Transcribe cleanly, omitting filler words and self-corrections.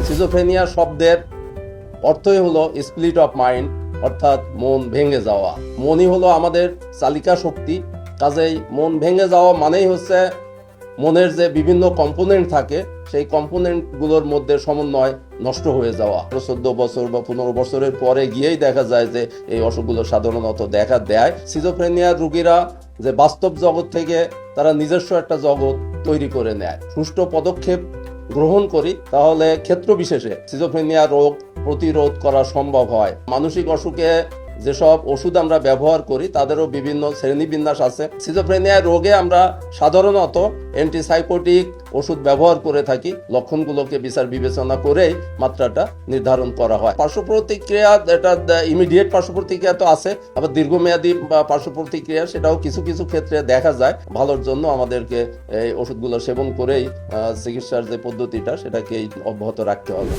Schizophrenia শব্দের অর্থই হলো স্প্লিট অফ মাইন্ড, অর্থাৎ মন ভেঙে যাওয়া। মনই হলো আমাদের চালিকা শক্তি। কাজেই মন ভেঙে যাওয়া মানেই হচ্ছে মনের যে বিভিন্ন কম্পোনেন্ট থাকে সেই কম্পোনেন্টগুলোর মধ্যে সমন্বয় নষ্ট হয়ে যাওয়া। 14 বছর বা 15 বছরের পরে গিয়েই দেখা যায় যে এই অসুখগুলো সাধারণত দেখা দেয়। সিজোফ্রেনিয়ার রোগীরা যে বাস্তব জগৎ থেকে তারা নিজস্ব একটা জগৎ তৈরি করে নেয়। সুষ্ঠু পদক্ষেপ গ্রহণ করি তাহলে ক্ষেত্র বিশেষে সিজোফ্রেনিয়া রোগ প্রতিরোধ করা সম্ভব হয়। মানসিক অসুখে যেসব ওষুধ আমরা ব্যবহার করি তাদেরও বিভিন্ন শ্রেণীবিন্যাস আছে। সিজোফ্রেনিয়া রোগে আমরা সাধারণত অ্যান্টিসাইকোটিক ওষুধ ব্যবহার করে থাকি। লক্ষণগুলোকে বিচার বিবেচনা করেই মাত্রাটা নির্ধারণ করা হয়। পার্শ্ব প্রতিক্রিয়া, এটা ইমিডিয়েট পার্শ্ব প্রতিক্রিয়া তো আছে, আবার দীর্ঘমেয়াদী পার্শ্ব প্রতিক্রিয়া সেটাও কিছু কিছু ক্ষেত্রে দেখা যায়। ভালোর জন্য আমাদেরকে এই ওষুধগুলো সেবন করেই চিকিৎসার যে পদ্ধতিটা সেটাকে অব্যাহত রাখতে হবে।